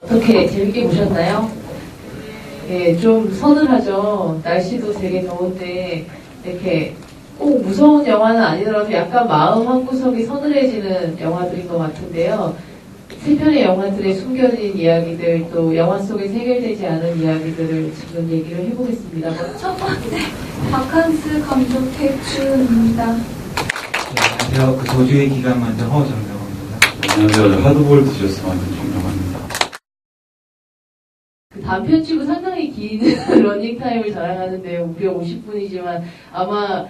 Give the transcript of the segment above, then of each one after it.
어떻게 재밌게 보셨나요? 예, 좀 서늘하죠. 날씨도 되게 더운데 이렇게 꼭 무서운 영화는 아니더라도 약간 마음 한구석이 서늘해지는 영화들인 것 같은데요. 세 편의 영화들의 숨겨진 이야기들, 또 영화 속에 새겨지지 않은 이야기들을 지금 얘기를 해보겠습니다. 첫 번째, 바캉스 감독 태춘입니다. 안녕하세요. 그 도주의 기간 만든 허정정입니다. 안녕하세요. 하드보일드 지저스 만든 정정환입니다. 그 단편 치고 상당히 긴 러닝타임을 자랑하는데요. 무려 50분이지만 아마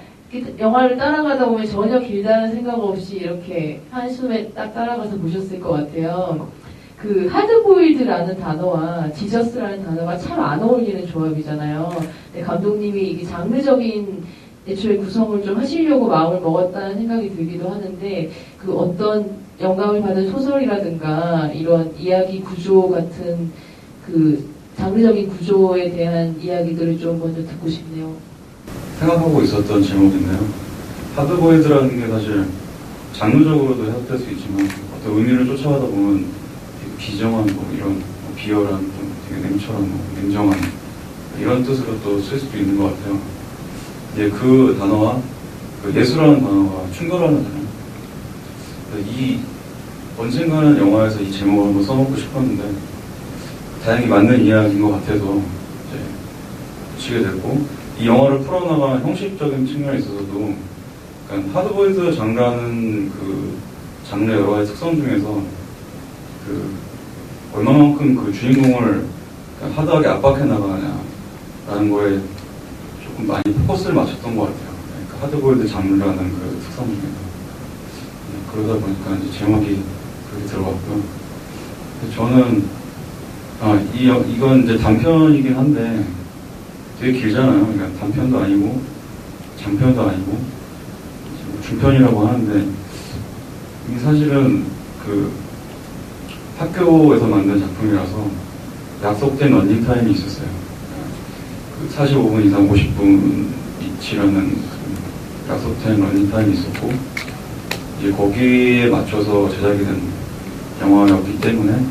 영화를 따라가다 보면 전혀 길다는 생각 없이 이렇게 한숨에 딱 따라가서 보셨을 것 같아요. 그 하드보일드라는 단어와 지저스라는 단어가 참 안 어울리는 조합이잖아요. 근데 감독님이 이게 장르적인 애초에 구성을 좀 하시려고 마음을 먹었다는 생각이 들기도 하는데, 그 어떤 영감을 받은 소설이라든가 이런 이야기 구조 같은 그 장르적인 구조에 대한 이야기들을 좀 먼저 듣고 싶네요. 생각하고 있었던 제목인데요. 하드보일드라는 게 사실 장르적으로도 해석될 수 있지만 어떤 의미를 쫓아가다 보면 되게 비정한 이런 비열한 좀 되게 냉철한 냉정한 이런 뜻으로 또 쓸 수도 있는 것 같아요. 이제 그 단어와 그 예수라는 단어가 충돌하잖아요. 이 언젠가는 영화에서 이 제목을 한번 써먹고 싶었는데 다행히 맞는 이야기인 것 같아서 이제 붙이게 됐고, 이 영화를 풀어나가는 형식적인 측면에 있어서도 그러니까 하드보일드 장르라는 그 장르의 여러 가지 특성 중에서 그 얼마만큼 그 주인공을 하드하게 압박해 나가냐라는 거에 조금 많이 포커스를 맞췄던 것 같아요. 그러니까 하드보일드 장르라는 그 특성 중에서. 그러다 보니까 이제 제목이 그렇게 들어갔고요. 저는 이건 이제 단편이긴 한데 되게 길잖아요. 그러니까 단편도 아니고 장편도 아니고 중편이라고 하는데, 이게 사실은 그 학교에서 만든 작품이라서 약속된 런닝타임이 있었어요. 그 45분 이상 50분치라는 그 약속된 런닝타임이 있었고, 이제 거기에 맞춰서 제작이 된 영화였기 때문에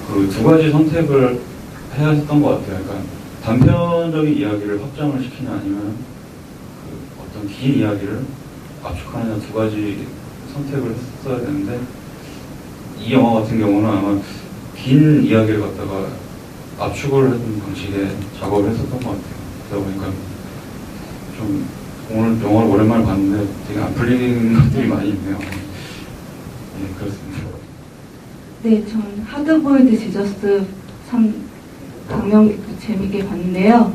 그 두 가지 선택을 해야 했던 것 같아요. 그러니까 단편적인 이야기를 확장을 시키냐 아니면 그 어떤 긴 이야기를 압축하느냐 두 가지 선택을 했어야 되는데, 이 영화 같은 경우는 아마 긴 이야기를 갖다가 압축을 하는 방식의 작업을 했었던 것 같아요. 그러다 보니까 좀 오늘 영화를 오랜만에 봤는데 되게 안 풀리는 것들이 많이 있네요. 네, 그렇습니다. 네, 전 하드보일드 지저스 참 강명 깊고 재밌게 봤는데요.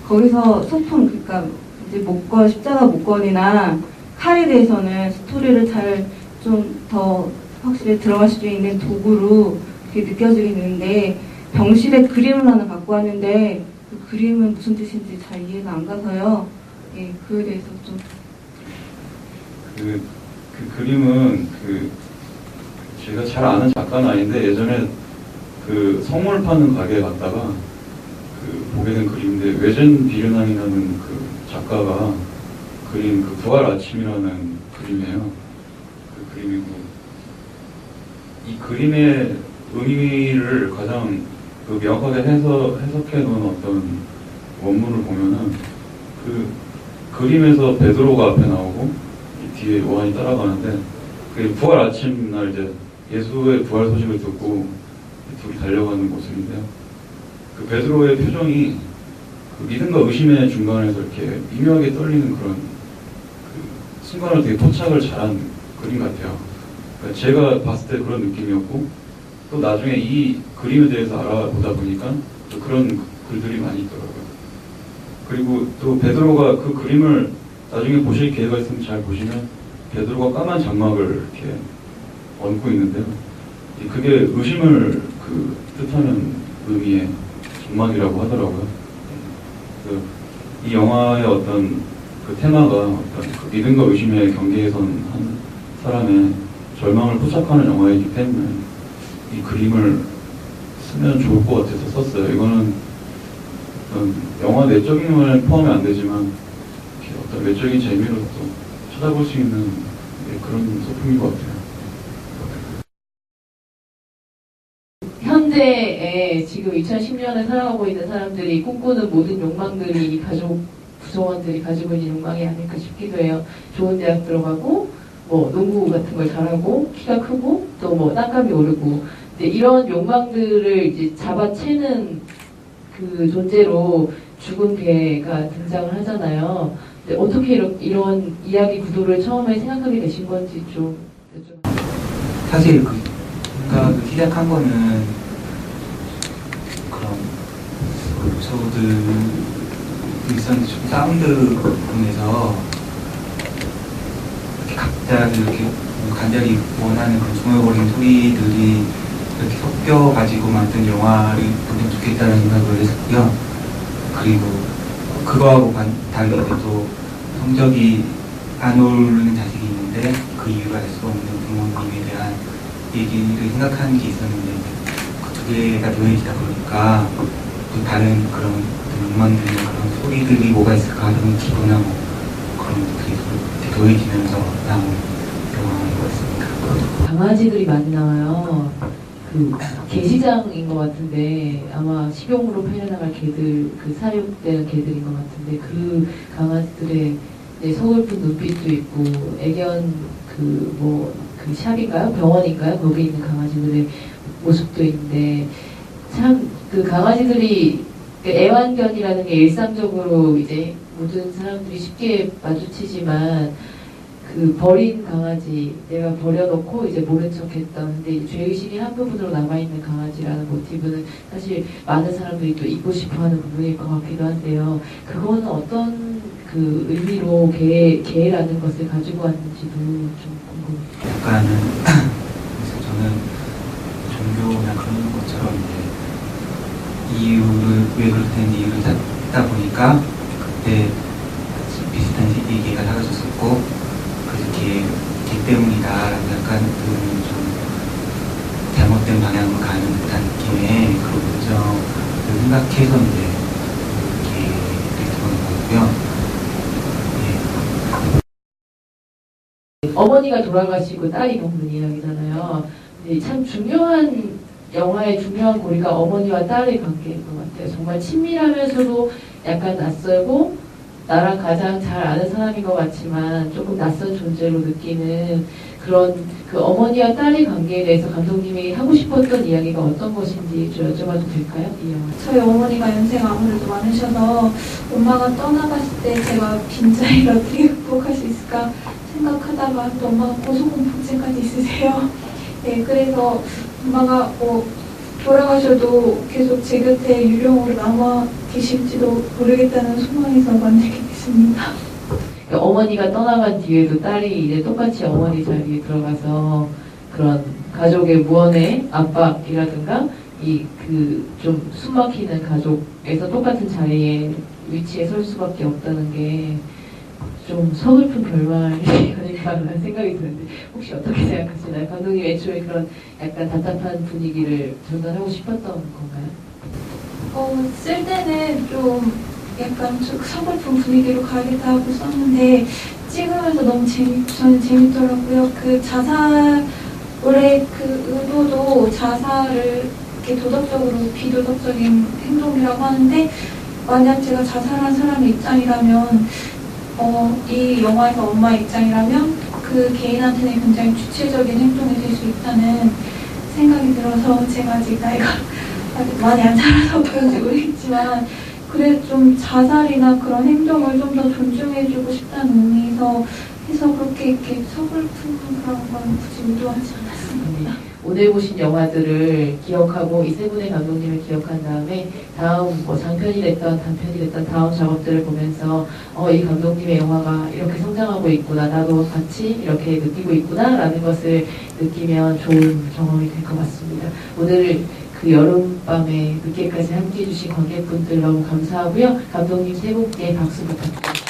거기서 소품, 그러니까 이제 목권, 십자가 목권이나 칼에 대해서는 스토리를 잘 좀 더 확실히 들어갈 수 있는 도구로 그렇게 느껴지는데, 병실에 그림을 하나 갖고 왔는데 그 그림은 무슨 뜻인지 잘 이해가 안 가서요. 예, 그에 대해서 좀. 그 그림은 제가 잘 아는 작가는 아닌데 예전에 그 선물 파는 가게에 갔다가 보게 된 그림인데, 외전 비르낭이라는 그 작가가 그린 그 부활 아침이라는 그림이에요. 그 그림이고, 이 그림의 의미를 가장 그 명확하게 해석해 놓은 어떤 원문을 보면은 그 그림에서 베드로가 앞에 나오고 뒤에 요한이 따라가는데, 그 부활 아침 날 이제 예수의 부활 소식을 듣고 둘이 달려가는 모습인데요. 그 베드로의 표정이 그 믿음과 의심의 중간에서 이렇게 미묘하게 떨리는 그런 그 순간을 되게 포착을 잘한 그림 같아요. 그러니까 제가 봤을 때 그런 느낌이었고, 또 나중에 이 그림에 대해서 알아보다 보니까 또 그런 글들이 많이 있더라고요. 그리고 또 베드로가 그 그림을 나중에 보실 기회가 있으면 잘 보시면 베드로가 까만 장막을 이렇게 얹고 있는데요. 그게 의심을 뜻하는 의미의 장막이라고 하더라고요. 이 영화의 어떤 그 테마가 어떤 그 믿음과 의심의 경계에 선 한 사람의 절망을 포착하는 영화이기 때문에 이 그림을 쓰면 좋을 것 같아서 썼어요. 이거는 어떤 영화 내적인 걸 포함이 안 되지만 어떤 외적인 재미로서 찾아볼 수 있는 그런 소품인 것 같아요. 시대에 지금 2010년에 살아가고 있는 사람들이 꿈꾸는 모든 욕망들이 이 가족 구성원들이 가지고 있는 욕망이 아닐까 싶기도 해요. 좋은 대학 들어가고, 뭐 농구 같은 걸 잘하고, 키가 크고, 또 뭐 땅값이 오르고, 근데 이런 욕망들을 이제 잡아채는 그 존재로 죽은 개가 등장을 하잖아요. 근데 어떻게 이런 이야기 구도를 처음에 생각하게 되신 건지 좀 여쭤볼게요. 사실 그 생각을 시작한 거는 그런 저들 일상의 좀 사운드에서 이렇게 각자 이렇게 간절히 원하는 그런 중얼거리는 소리들이 이렇게 섞여가지고 만든 영화를 보면 좋겠다는 생각을 했었고요. 그리고 그거하고 달리 또 성적이 안 오르는 자식이 있는데 그 이유를 알 수 없는 부모님에 대한 얘기를 생각하는 게 있었는데 그 두 개가 놓여지다 보니까 또 다른 그런 욕망들의 그런 소리들이 뭐가 있을까 하는 기도나 뭐 그런 것들이 이렇게 놓여지면서 나온 영화인 것 같습니다. 강아지들이 많이 나와요. 그 개시장인 것 같은데 아마 식용으로 팔려나갈 개들, 그 사육되는 개들인 것 같은데 그 강아지들의 서글픈 눈빛도 있고 애견 그 샵인가요? 병원인가요? 거기 있는 강아지들의 모습도 있는데 참 그 강아지들이 그 애완견이라는 게 일상적으로 이제 모든 사람들이 쉽게 마주치지만 그 버린 강아지, 내가 버려놓고 이제 모른 척 했던, 근데 죄의식이 한 부분으로 남아있는 강아지라는 모티브는 사실 많은 사람들이 또 잊고 싶어 하는 부분일 것 같기도 한데요. 그거는 어떤 그 의미로 개라는 것을 가지고 왔는지도 좀 궁금해요. 약간은, 그래서 저는 종교나 그런 것처럼 이제 이유를, 왜 그렇다는 이유를 찾다 보니까 그때 비슷한 얘기가 사라졌었고, 그래서 걔 때문이다라고 약간 좀 잘못된 방향으로 가는 듯한 느낌의 그런 감정을 생각해서 이제 이렇게 들어온 거고요. 어머니가 돌아가시고 딸이 먹는 이야기잖아요. 근데 참 중요한 영화의 중요한 고리가 어머니와 딸의 관계인 것 같아요. 정말 친밀하면서도 약간 낯설고 나랑 가장 잘 아는 사람인 것 같지만 조금 낯선 존재로 느끼는 그런 그 어머니와 딸의 관계에 대해서 감독님이 하고 싶었던 이야기가 어떤 것인지 좀 여쭤봐도 될까요? 이 영화. 저희 어머니가 연세가 아무래도 많으셔서 엄마가 떠나갔을 때 제가 빈자리를 어떻게 극복할 수 있을까 생각하다가 또 엄마가 고소공포증까지 있으세요. 네, 그래서 엄마가 돌아가셔도 계속 제 곁에 유령으로 남아 계실지도 모르겠다는 소망에서 만들게 됐습니다. 어머니가 떠나간 뒤에도 딸이 이제 똑같이 어머니 자리에 들어가서 그런 가족의 무언의 압박이라든가 이 그 좀 숨막히는 가족에서 똑같은 자리에 위치에 설 수밖에 없다는 게 좀 서글픈 결말이 아닌가라는 생각이 드는데 혹시 어떻게 생각하시나요? 감독님 애초에 그런 약간 답답한 분위기를 전달하고 싶었던 건가요? 쓸 때는 좀 약간 좀 서글픈 분위기로 가야겠다 하고 썼는데 찍으면서 너무 저는 재밌더라고요. 그 자살, 원래 그 의도도 자살을 이렇게 도덕적으로 비도덕적인 행동이라고 하는데 만약 제가 자살한 사람의 입장이라면 이 영화에서 엄마의 입장이라면 그 개인한테는 굉장히 주체적인 행동이 될 수 있다는 생각이 들어서 제가 아직 나이가 많이 안 자라서 그런지 모르겠지만 그래 좀 자살이나 그런 행동을 좀 더 존중해주고 싶다는 의미에서 해서 그렇게 이렇게 서글픈 그런 건 굳이 의도하지 않았습니다. 오늘 보신 영화들을 기억하고 이 세 분의 감독님을 기억한 다음에 다음 뭐 장편이 됐던 단편이 됐던 다음 작업들을 보면서 이 감독님의 영화가 이렇게 성장하고 있구나, 나도 같이 이렇게 느끼고 있구나 라는 것을 느끼면 좋은 경험이 될 것 같습니다. 오늘 그 여름밤에 늦게까지 함께해 주신 관객분들 너무 감사하고요. 감독님 세 분께 박수 부탁드립니다.